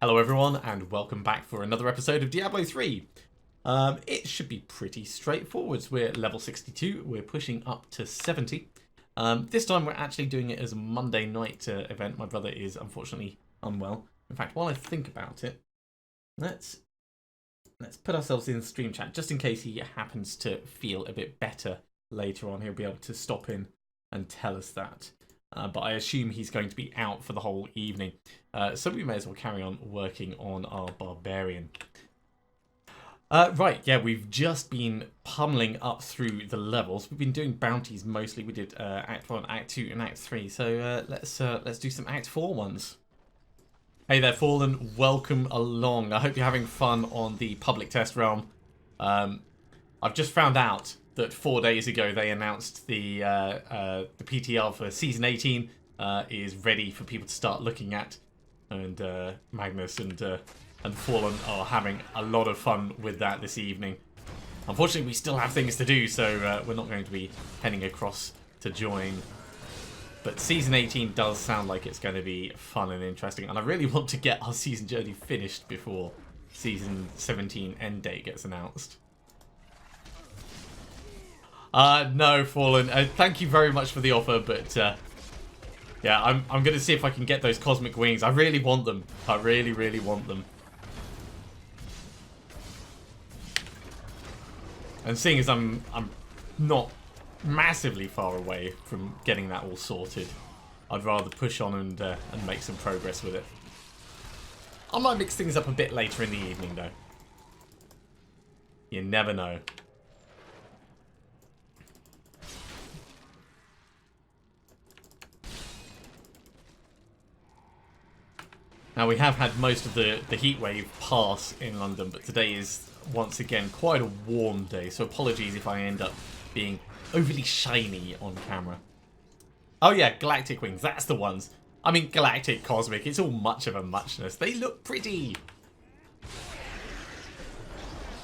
Hello everyone and welcome back for another episode of Diablo 3. It should be pretty straightforward. We're level 62, we're pushing up to 70. This time we're actually doing it as a Monday night event. My brother is unfortunately unwell. In fact, while I think about it, let's put ourselves in the stream chat just in case he happens to feel a bit better later on. He'll be able to stop in and tell us that. But I assume he's going to be out for the whole evening. So we may as well carry on working on our Barbarian. Right, yeah, we've just been pummeling up through the levels. We've been doing bounties mostly. We did Act 1, Act 2 and Act 3. So let's do some Act 4 ones. Hey there, Fallen. Welcome along. I hope you're having fun on the public test realm. I've just found out that 4 days ago they announced the PTR for Season 18 is ready for people to start looking at. And Magnus and Fallen are having a lot of fun with that this evening. Unfortunately, we still have things to do, so we're not going to be heading across to join. But Season 18 does sound like it's going to be fun and interesting. And I really want to get our season journey finished before Season 17 end date gets announced. No, Fallen. Thank you very much for the offer, but yeah, I'm going to see if I can get those cosmic wings. I really want them. I really, really want them. And seeing as I'm not massively far away from getting that all sorted, I'd rather push on and make some progress with it. I might mix things up a bit later in the evening, though. You never know. Now, we have had most of the heat wave pass in London, but today is, once again, quite a warm day, so apologies if I end up being overly shiny on camera. Oh yeah, Galactic Wings, that's the ones. I mean, Galactic, Cosmic, it's all much of a muchness. They look pretty.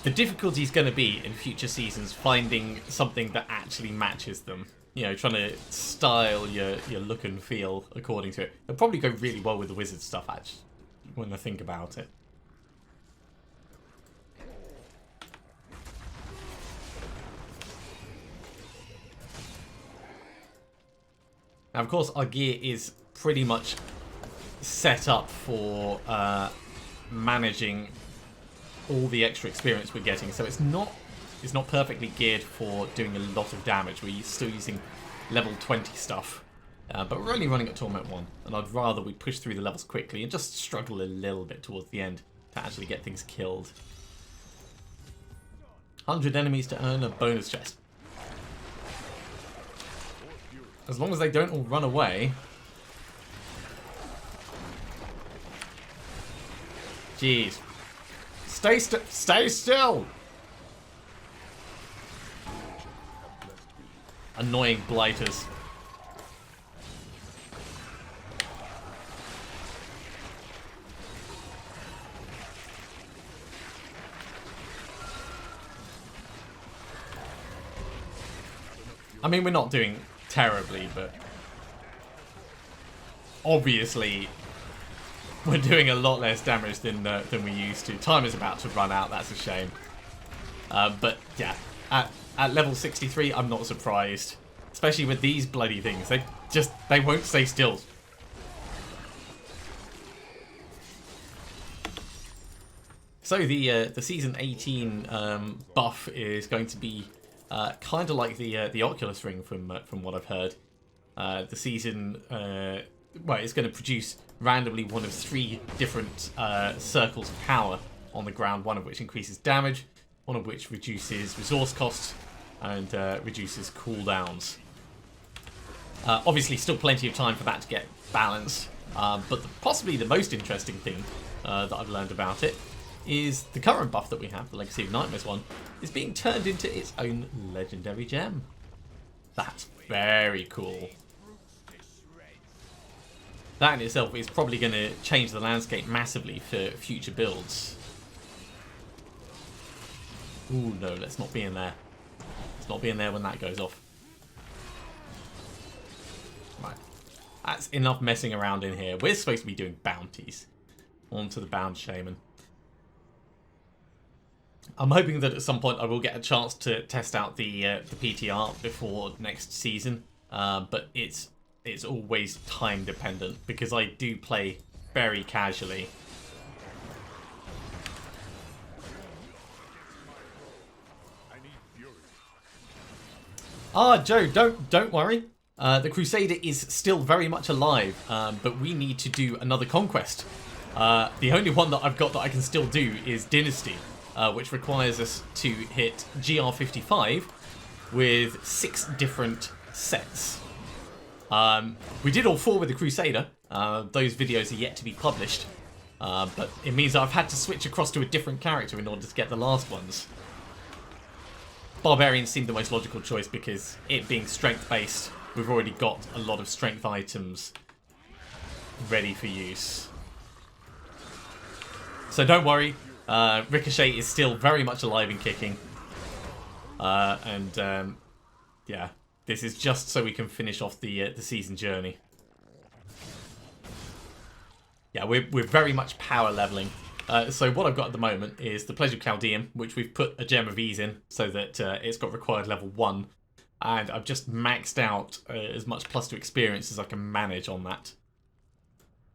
The difficulty is going to be, in future seasons, finding something that actually matches them. You know, trying to style your look and feel according to it. It'll probably go really well with the wizard stuff, actually, when I think about it. Now, of course, our gear is pretty much set up for managing all the extra experience we're getting, so it's not perfectly geared for doing a lot of damage. We're still using level 20 stuff. But we're only running at Torment 1, and I'd rather we push through the levels quickly and just struggle a little bit towards the end to actually get things killed. 100 enemies to earn a bonus chest. As long as they don't all run away. Jeez. Stay still! Annoying blighters. I mean, we're not doing terribly, but obviously we're doing a lot less damage than we used to. Time is about to run out, that's a shame. But yeah, at level 63, I'm not surprised. Especially with these bloody things. They won't stay still. So the Season 18 buff is going to be kind of like the Oculus Ring from what I've heard. The season, well, it's going to produce randomly one of 3 different circles of power on the ground, one of which increases damage, one of which reduces resource costs, and reduces cooldowns. Obviously, still plenty of time for that to get balanced, but possibly the most interesting thing that I've learned about it is the current buff that we have, the Legacy of Nightmares one, is being turned into its own legendary gem. That's very cool. That in itself is probably going to change the landscape massively for future builds. Ooh, no, let's not be in there. Let's not be in there when that goes off. Right. That's enough messing around in here. We're supposed to be doing bounties. onto the Bound Shaman. I'm hoping that at some point I will get a chance to test out the PTR before next season, but it's always time dependent because I do play very casually. Ah, Joe, don't worry. The Crusader is still very much alive, but we need to do another conquest. The only one that I've got that I can still do is Dynasty, which requires us to hit GR55 with 6 different sets. We did all 4 with the Crusader. Those videos are yet to be published, but it means that I've had to switch across to a different character in order to get the last ones. Barbarian seemed the most logical choice because it being strength-based, we've already got a lot of strength items ready for use. So don't worry, Ricochet is still very much alive and kicking. Yeah, this is just so we can finish off the season journey. Yeah, we're very much power leveling. So what I've got at the moment is the Pleasure Chaldean, which we've put a Gem of Ease in so that it's got required level 1. And I've just maxed out as much plus 2 experience as I can manage on that.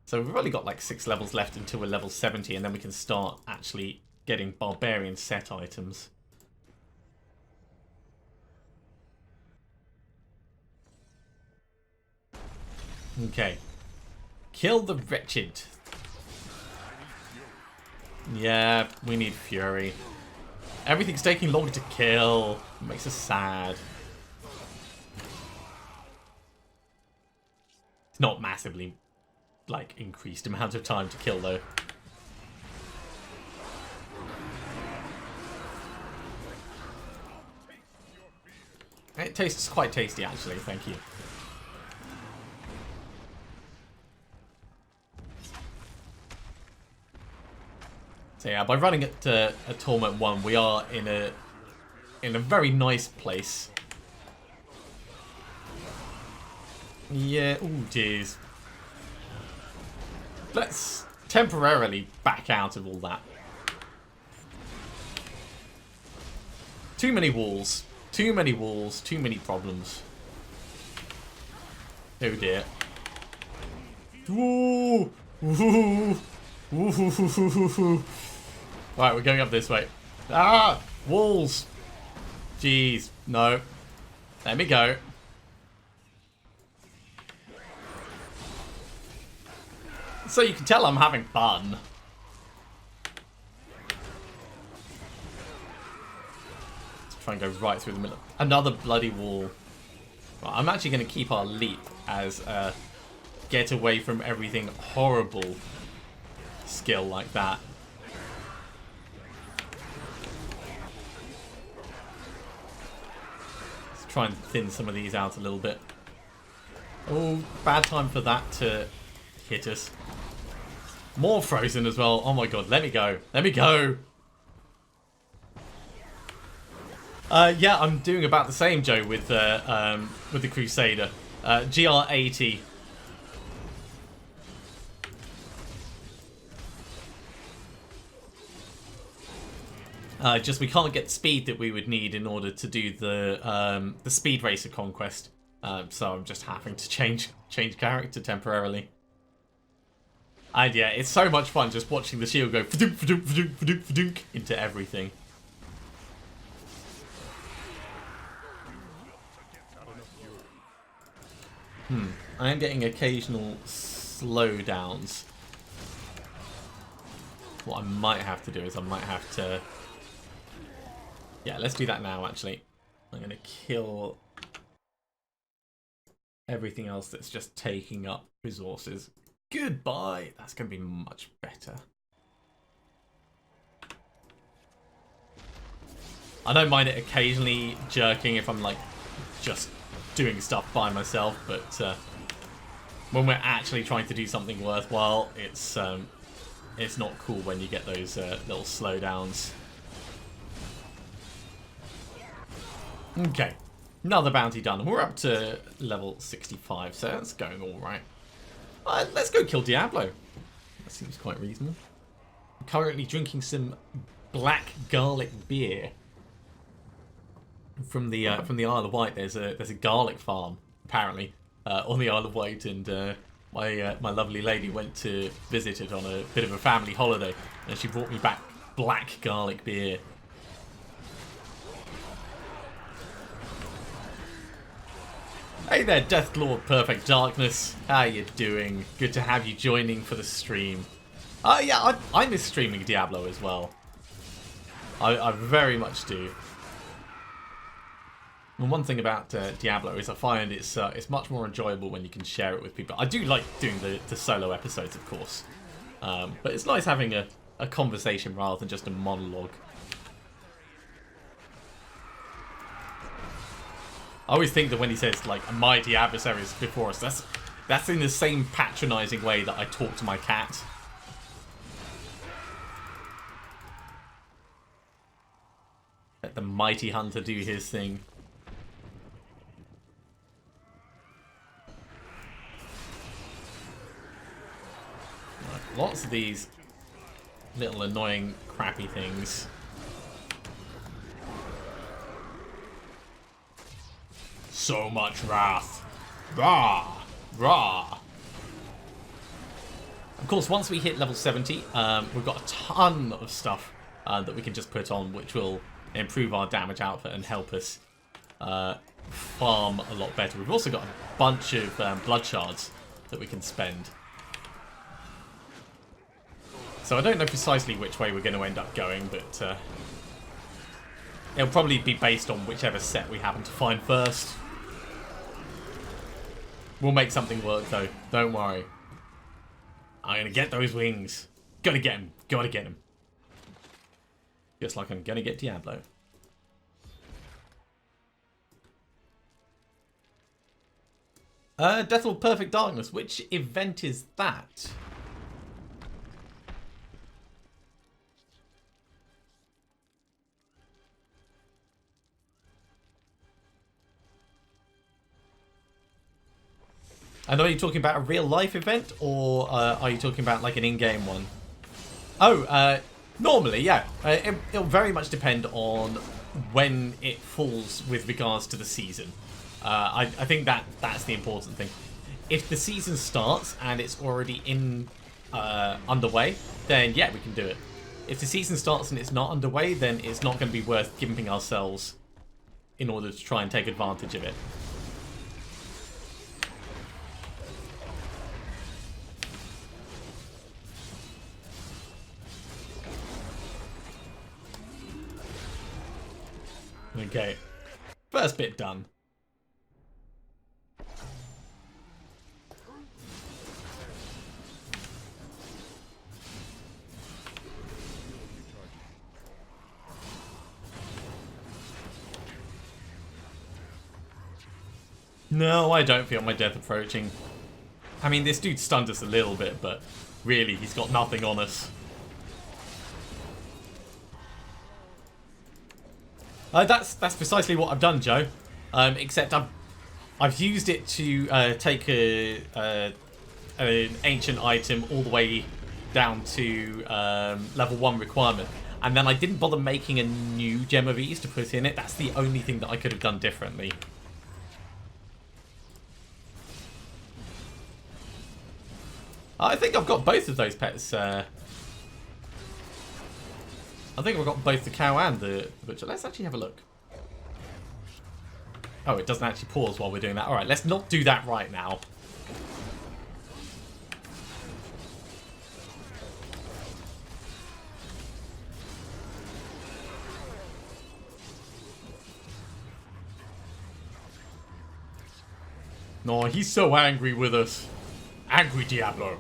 So we've only got like 6 levels left until we're level 70, and then we can start actually getting Barbarian set items. Okay. Kill the Wretched. Yeah, we need Fury. Everything's taking longer to kill. It makes us sad. It's not massively, like, increased amount of time to kill, though. It tastes quite tasty, actually. Thank you. So yeah, by running at a Torment 1, we are in a very nice place. Yeah, ooh, jeez. Let's temporarily back out of all that. Too many walls. Too many walls. Too many problems. Oh dear. Ooh! Ooh! Ooh! Right, we're going up this way. Ah! Walls! Jeez. No. Let me go. So you can tell I'm having fun. Let's try and go right through the middle. Another bloody wall. Right, I'm actually going to keep our leap as a get away from everything horrible skill like that. Try and thin some of these out a little bit. Oh, bad time for that to hit us. More frozen as well. Oh my god, let me go. Let me go. Yeah, I'm doing about the same, Joe, with the Crusader. GR80. Just we can't get the speed that we would need in order to do the Speed Racer conquest. So I'm just having to change character temporarily. And yeah, it's so much fun just watching the shield go fa-dunk, fa-dunk, fa-dunk, fa-dunk, fa-dunk into everything. I am getting occasional slowdowns. What I might have to do is I might have to... Yeah, let's do that now, actually. I'm going to kill everything else that's just taking up resources. Goodbye! That's going to be much better. I don't mind it occasionally jerking if I'm, like, just doing stuff by myself, but when we're actually trying to do something worthwhile, it's not cool when you get those little slowdowns. Okay, another bounty done. We're up to level 65, so that's going all right. Let's go kill Diablo. Seems quite reasonable. I'm currently drinking some black garlic beer from the Isle of Wight. There's a garlic farm apparently on the Isle of Wight, and my lovely lady went to visit it on a bit of a family holiday, and she brought me back black garlic beer. Hey there, Deathlord Perfect Darkness. How you doing? Good to have you joining for the stream. Yeah, I miss streaming Diablo as well. I very much do. And one thing about Diablo is I find it's much more enjoyable when you can share it with people. I do like doing the solo episodes, of course. But it's nice having a conversation rather than just a monologue. I always think that when he says, like, a mighty adversaries before us, that's in the same patronising way that I talk to my cat. Let the mighty hunter do his thing. Right, lots of these little annoying, crappy things. So much wrath. Rah! Rah! Of course, once we hit level 70, we've got a ton of stuff that we can just put on, which will improve our damage output and help us farm a lot better. We've also got a bunch of blood shards that we can spend. So I don't know precisely which way we're going to end up going, but it'll probably be based on whichever set we happen to find first. We'll make something work, though. Don't worry. I'm going to get those wings. Gotta get them. Gotta get them. Just like I'm going to get Diablo. Deathlord Perfect Darkness. Which event is that? And are you talking about a real-life event, or are you talking about, like, an in-game one? Oh, normally, yeah. It'll very much depend on when it falls with regards to the season. I think that's the important thing. If the season starts and it's already underway, then, yeah, we can do it. If the season starts and it's not underway, then it's not going to be worth gimping ourselves in order to try and take advantage of it. Okay, first bit done. No, I don't feel my death approaching. I mean, this dude stunned us a little bit, but really, he's got nothing on us. That's precisely what I've done, Joe. Except I've used it to take an ancient item all the way down to level 1 requirement, and then I didn't bother making a new gem of ease to put in it. That's the only thing that I could have done differently. I think I've got both of those pets. I think we've got both the cow and the butcher. Let's actually have a look. Oh, it doesn't actually pause while we're doing that. Alright, let's not do that right now. No, he's so angry with us. Angry Diablo.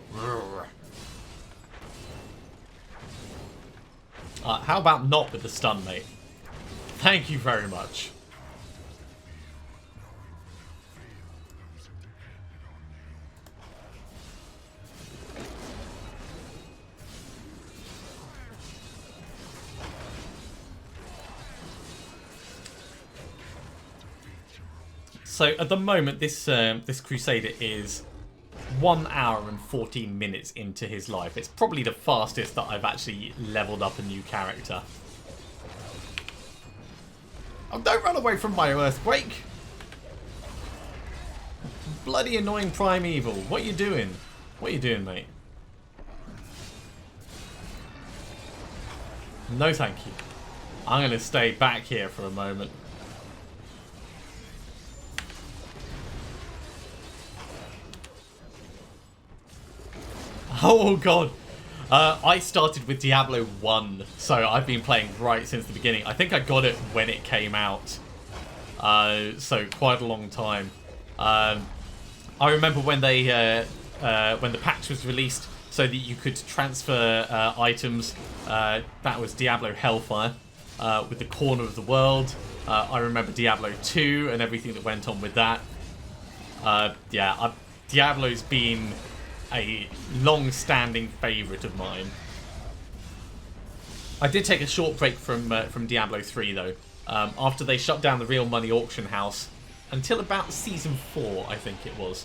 How about not with the stun, mate? Thank you very much. So at the moment, this Crusader is 1 hour and 14 minutes into his life. It's probably the fastest that I've actually leveled up a new character. Oh, don't run away from my Earthquake! Bloody annoying Primeval. What are you doing? What are you doing, mate? No thank you. I'm going to stay back here for a moment. Oh god. I started with Diablo 1, so I've been playing right since the beginning. I think I got it when it came out. So quite a long time. I remember when they when the patch was released so that you could transfer items. That was Diablo Hellfire with the corner of the world. I remember Diablo 2 and everything that went on with that. Yeah, Diablo's been a long-standing favourite of mine. I did take a short break from Diablo 3 though, after they shut down the real money auction house until about season 4, I think it was.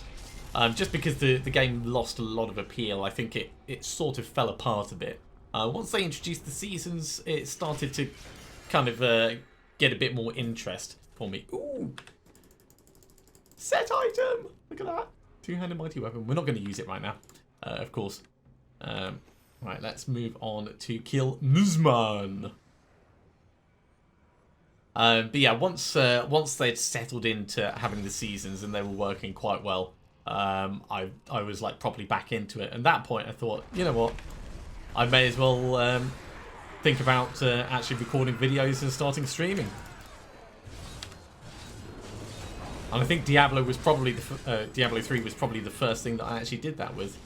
Just because the game lost a lot of appeal, I think it sort of fell apart a bit. Once they introduced the seasons, it started to kind of get a bit more interest for me. Ooh! Set item! Look at that! Two-handed mighty weapon. We're not going to use it right now, of course. Right, let's move on to kill Nuzman. But yeah, once they'd settled into having the seasons and they were working quite well, I was like properly back into it. And at that point, I thought, you know what, I may as well think about actually recording videos and starting streaming. And I think Diablo was probably Diablo 3 was probably the first thing that I actually did that with.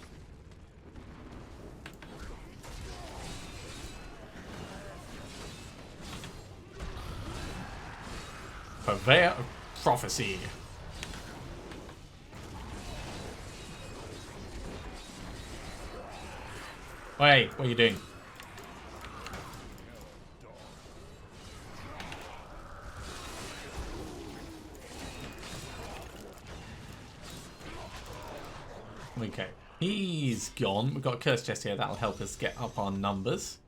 Purveyor of Prophecy. Hey, what are you doing? Okay, he's gone. We've got a curse chest here. That'll help us get up our numbers.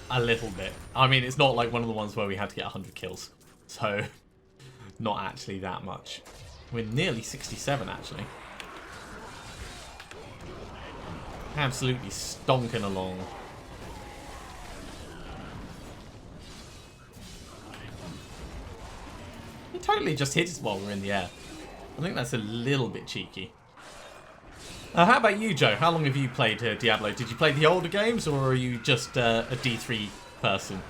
A little bit. I mean, it's not like one of the ones where we had to get 100 kills. So, not actually that much. We're nearly 67, actually. Absolutely stonking along. He totally just hit us while we're in the air. I think that's a little bit cheeky. How about you, Joe? How long have you played Diablo? Did you play the older games, or are you just a D3 person?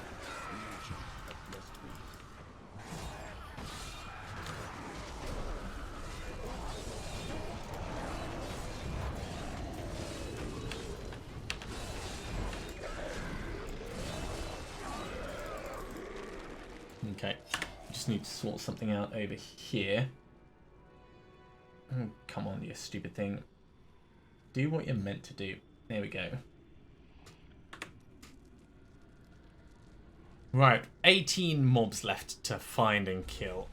Okay, just need to sort something out over here. Oh, come on, you stupid thing. Do what you're meant to do. There we go. Right, 18 mobs left to find and kill.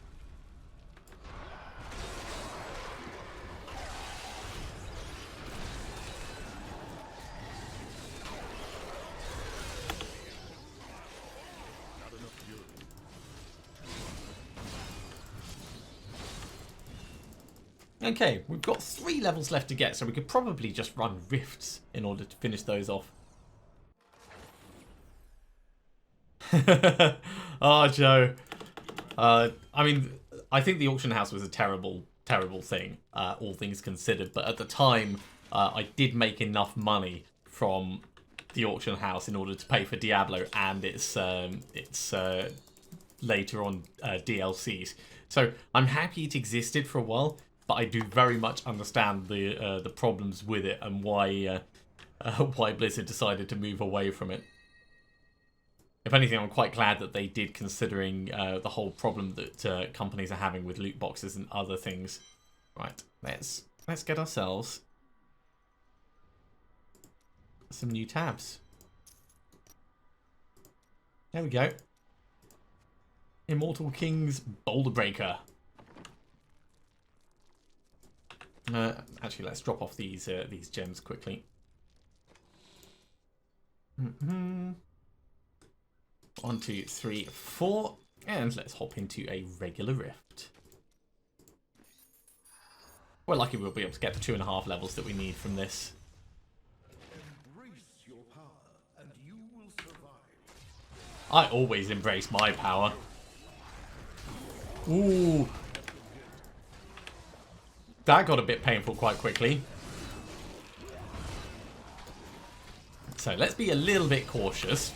Okay, we've got 3 levels left to get, so we could probably just run rifts in order to finish those off. Oh, Joe. I mean, I think the auction house was a terrible, terrible thing, all things considered. But at the time, I did make enough money from the auction house in order to pay for Diablo and its later on DLCs. So I'm happy it existed for a while. But I do very much understand the problems with it and why Blizzard decided to move away from it. If anything, I'm quite glad that they did, considering the whole problem that companies are having with loot boxes and other things. Right, let's get ourselves some new tabs. There we go. Immortal King's Boulder Breaker. Actually, let's drop off these gems quickly. 1, 2, 3, 4, and let's hop into a regular rift. We're lucky we'll be able to get the 2.5 levels that we need from this. Embrace your power, and you will survive. I always embrace my power. Ooh. That got a bit painful quite quickly. So let's be a little bit cautious.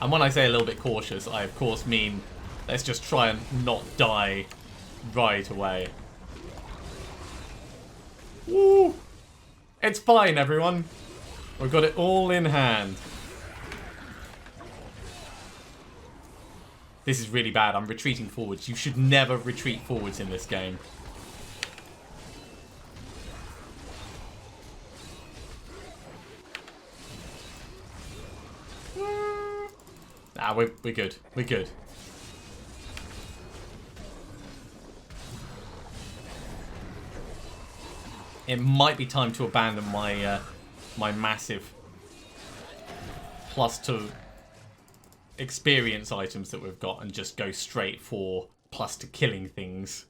And when I say a little bit cautious, I of course mean let's just try and not die right away. Woo! It's fine, everyone. We've got it all in hand. This is really bad. I'm retreating forwards. You should never retreat forwards in this game. Nah, we're good. We're good. It might be time to abandon my my massive +2 experience items that we've got and just go straight for +2 killing things.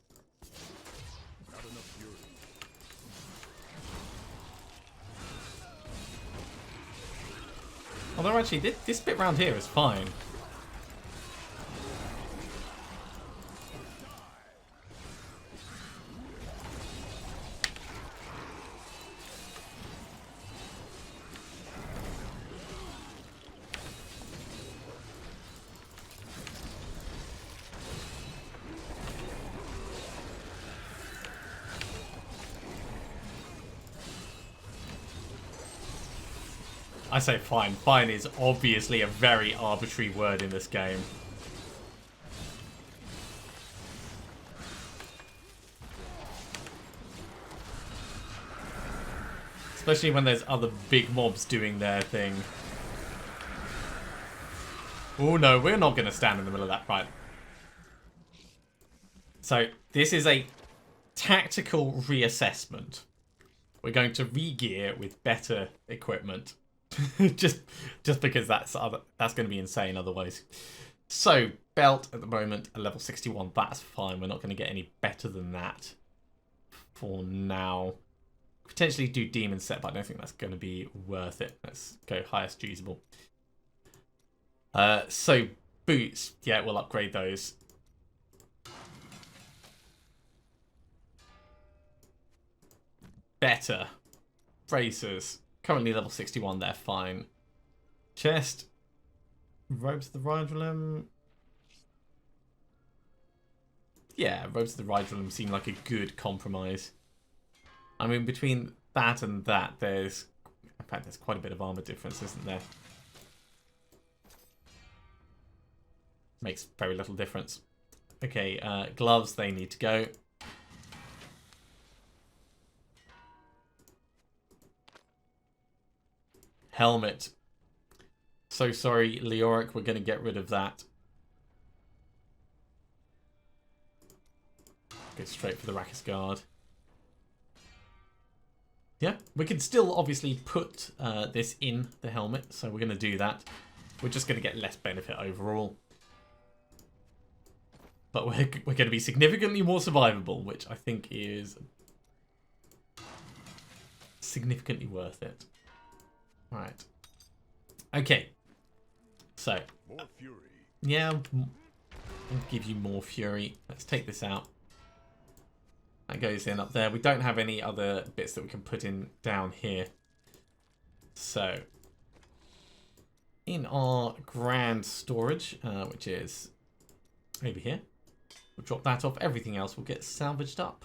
Although actually, this bit round here is fine. I say fine. Fine is obviously a very arbitrary word in this game. Especially when there's other big mobs doing their thing. Oh no, we're not going to stand in the middle of that fight. So, this is a tactical reassessment. We're going to re-gear with better equipment. just because that's going to be insane otherwise. So, belt at the moment, a level 61. That's fine. We're not going to get any better than that for now. Potentially do demon set, but I don't think that's going to be worth it. Let's go highest usable. So, boots. Yeah, we'll upgrade those. Better. Bracers. Currently level 61, they're fine. Chest. Robes of the Rydrolem. Yeah, Robes of the Rydrolem seem like a good compromise. I mean, between that and that, there's... In fact, there's quite a bit of armor difference, isn't there? Makes very little difference. Okay, gloves, they need to go. Helmet. So sorry, Leoric, we're going to get rid of that. Go straight for the Rakkus Guard. Yeah, we can still obviously put this in the helmet, so we're going to do that. We're just going to get less benefit overall. But we're going to be significantly more survivable, which I think is significantly worth it. Right. Okay. So. More fury. Yeah, I'll give you more fury. Let's take this out. That goes in up there. We don't have any other bits that we can put in down here. So, in our grand storage, which is over here, we'll drop that off. Everything else will get salvaged up.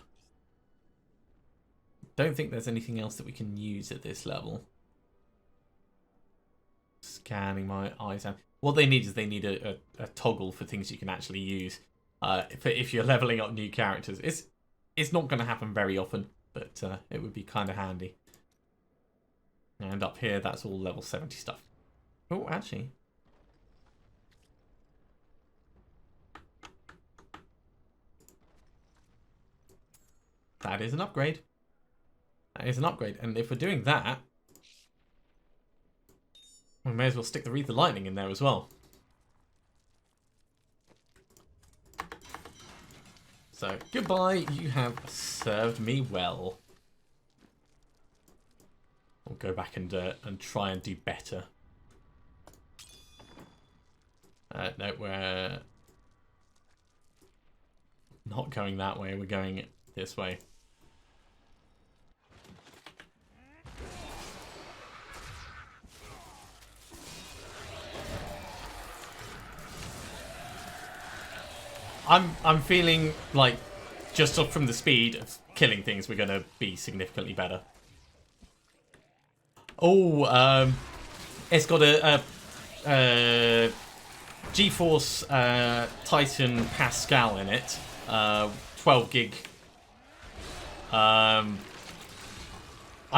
Don't think there's anything else that we can use at this level. Scanning my eyes out. What they need is they need a toggle for things you can actually use. If you're leveling up new characters. It's not going to happen very often, but it would be kind of handy. And up here, that's all level 70 stuff. Oh, actually. That is an upgrade. That is an upgrade. And if we're doing that, we may as well stick the Wreath of Lightning in there as well. So, goodbye. You have served me well. We'll go back and try and do better. No, we're not going that way. We're going this way. I'm feeling like just off from the speed of killing things, we're going to be significantly better. Oh, it's got a GeForce Titan Pascal in it, 12 gig. I'm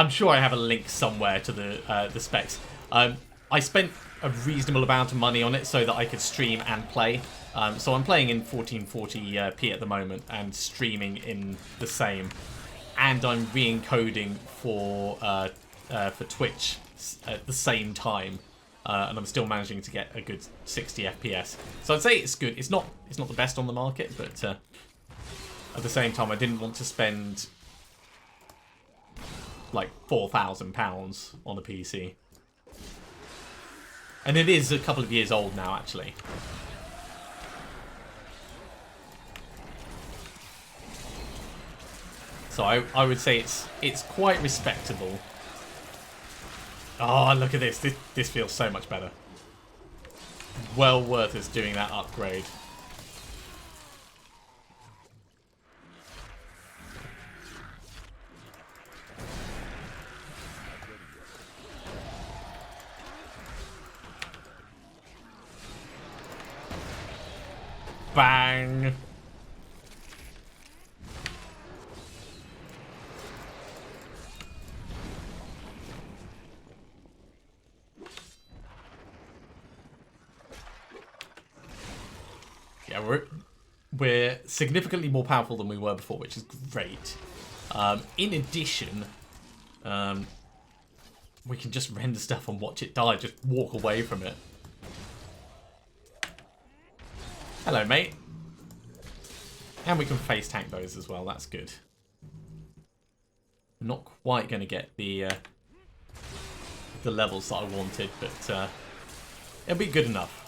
sure I have a link somewhere to the specs. I spent a reasonable amount of money on it so that I could stream and play. So I'm playing in 1440p at the moment and streaming in the same, and I'm re-encoding for Twitch at the same time, and I'm still managing to get a good 60 FPS. So I'd say it's good. It's not the best on the market, but at the same time, I didn't want to spend like £4,000 on a PC, and it is a couple of years old now, actually. So I would say it's quite respectable. Oh, look at this. This feels so much better. Well worth us doing that upgrade. Bang! Yeah, we're significantly more powerful than we were before, which is great. In addition, we can just render stuff and watch it die, just walk away from it. Hello, mate. And we can face tank those as well, that's good. I'm not quite going to get the levels that I wanted, but it'll be good enough.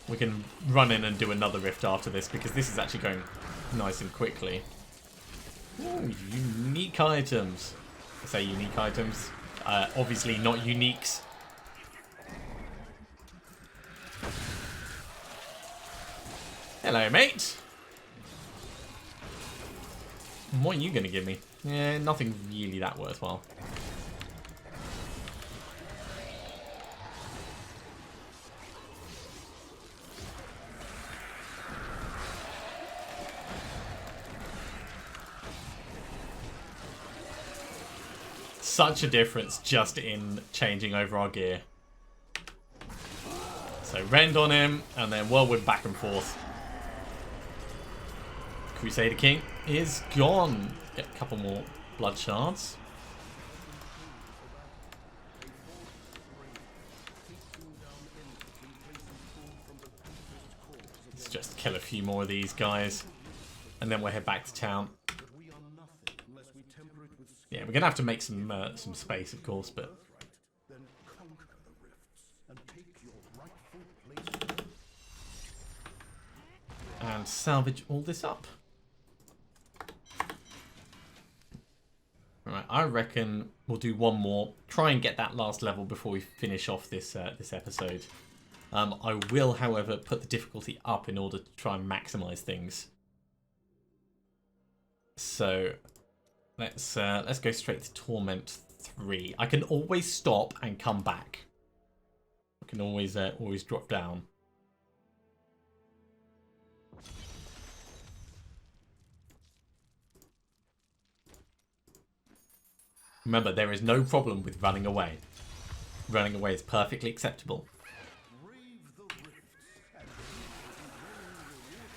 We can run in and do another rift after this, because this is actually going nice and quickly. Ooh, unique items. I say unique items. Obviously not uniques. Hello, mate. What are you going to give me? Yeah, nothing really that worthwhile. Such a difference just in changing over our gear. So rend on him, and then whirlwind back and forth. Crusader King is gone. Get a couple more blood shards. Let's just kill a few more of these guys, and then we'll head back to town. Yeah, we're gonna have to make some space, of course, but and salvage all this up. Right, I reckon we'll do one more. Try and get that last level before we finish off this this episode. I will, however, put the difficulty up in order to try and maximize things. So let's go straight to Torment 3. I can always stop and come back. I can always drop down. Remember, there is no problem with running away. Running away is perfectly acceptable.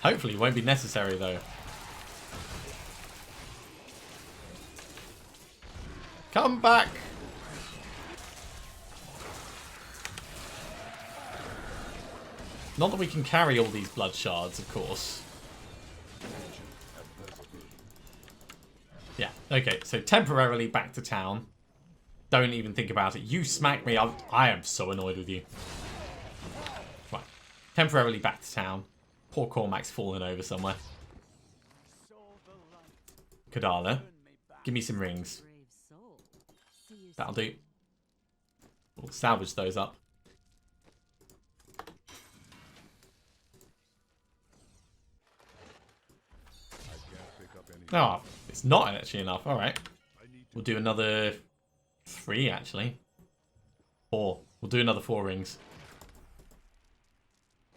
Hopefully it won't be necessary, though. Come back! Not that we can carry all these blood shards, of course. Yeah, okay, so temporarily back to town. Don't even think about it. You smack me, I am so annoyed with you. Right, temporarily back to town. Poor Cormac's fallen over somewhere. Kadala, give me some rings. That'll do. We'll salvage those up. Oh, it's not actually enough. Alright. We'll do another 3, actually. 4. We'll do another 4 rings.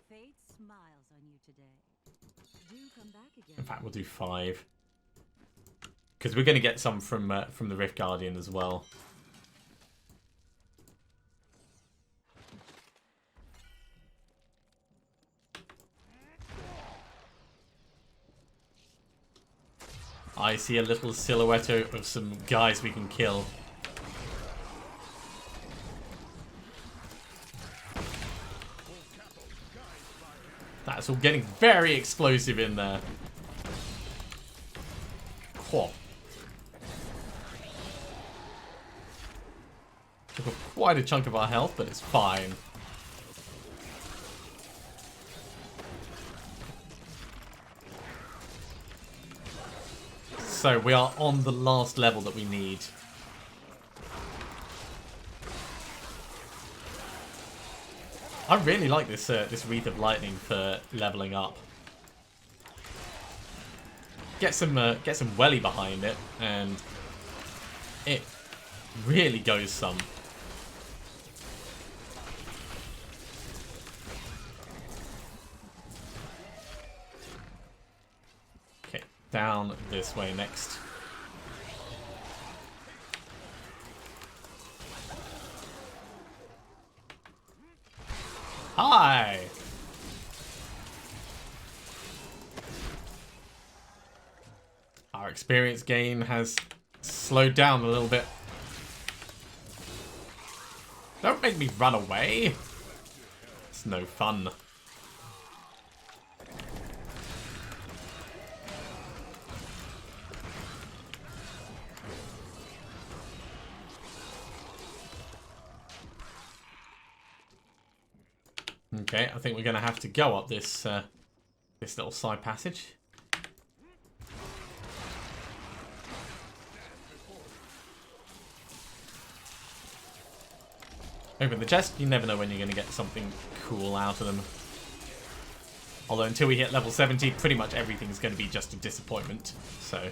Fate smiles on you today. Do come back again. In fact, we'll do 5. Because we're going to get some from the Rift Guardian as well. I see a little silhouette of some guys we can kill. That's all getting very explosive in there. Whoa. Took off quite a chunk of our health, but it's fine. So we are on the last level that we need. I really like this this Wreath of Lightning for leveling up. Get some welly behind it, and it really goes some. Okay, down this way next. Hi! Our experience gain has slowed down a little bit. Don't make me run away. It's no fun. Okay, I think we're going to have to go up this this little side passage. Open the chest. You never know when you're going to get something cool out of them. Although until we hit level 70, pretty much everything's going to be just a disappointment. So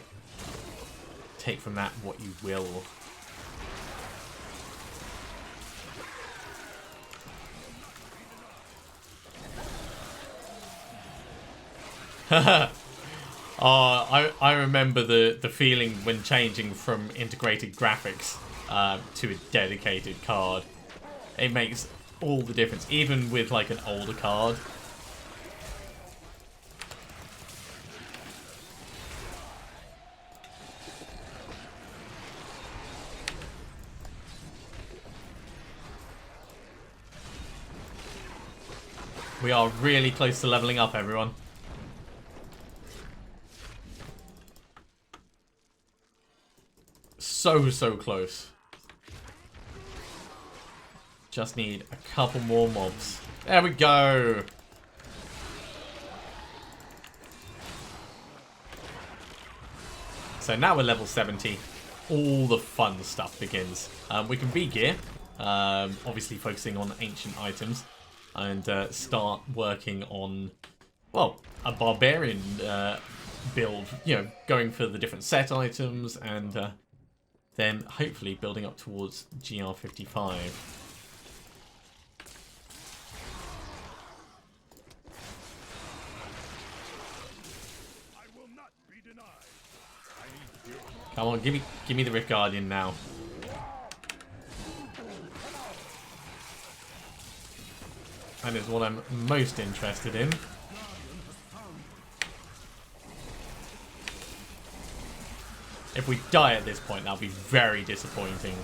take from that what you will. I remember the feeling when changing from integrated graphics to a dedicated card. It makes all the difference, even with like an older card. We are really close to leveling up, everyone. So close. Just need a couple more mobs. There we go. So now we're level 70. All the fun stuff begins. We can V-gear, obviously focusing on ancient items, and start working on, well, a Barbarian build. You know, going for the different set items and then hopefully building up towards GR55. Come on, give me the Rift Guardian now. That is what I'm most interested in. If we die at this point, that'll be very disappointing.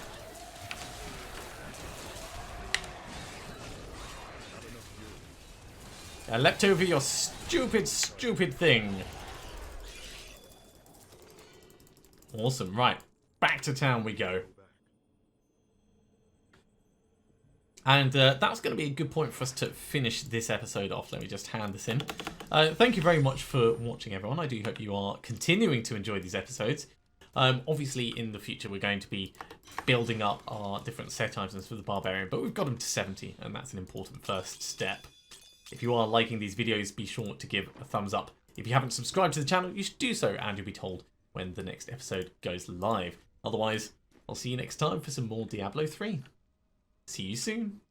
I leapt over your stupid, stupid thing. Awesome. Right. Back to town we go. And that's going to be a good point for us to finish this episode off. Let me just hand this in. Thank you very much for watching, everyone. I do hope you are continuing to enjoy these episodes. Obviously, in the future, we're going to be building up our different set items for the Barbarian, but we've got them to 70, and that's an important first step. If you are liking these videos, be sure to give a thumbs up. If you haven't subscribed to the channel, you should do so, and you'll be told when the next episode goes live. Otherwise, I'll see you next time for some more Diablo 3. See you soon.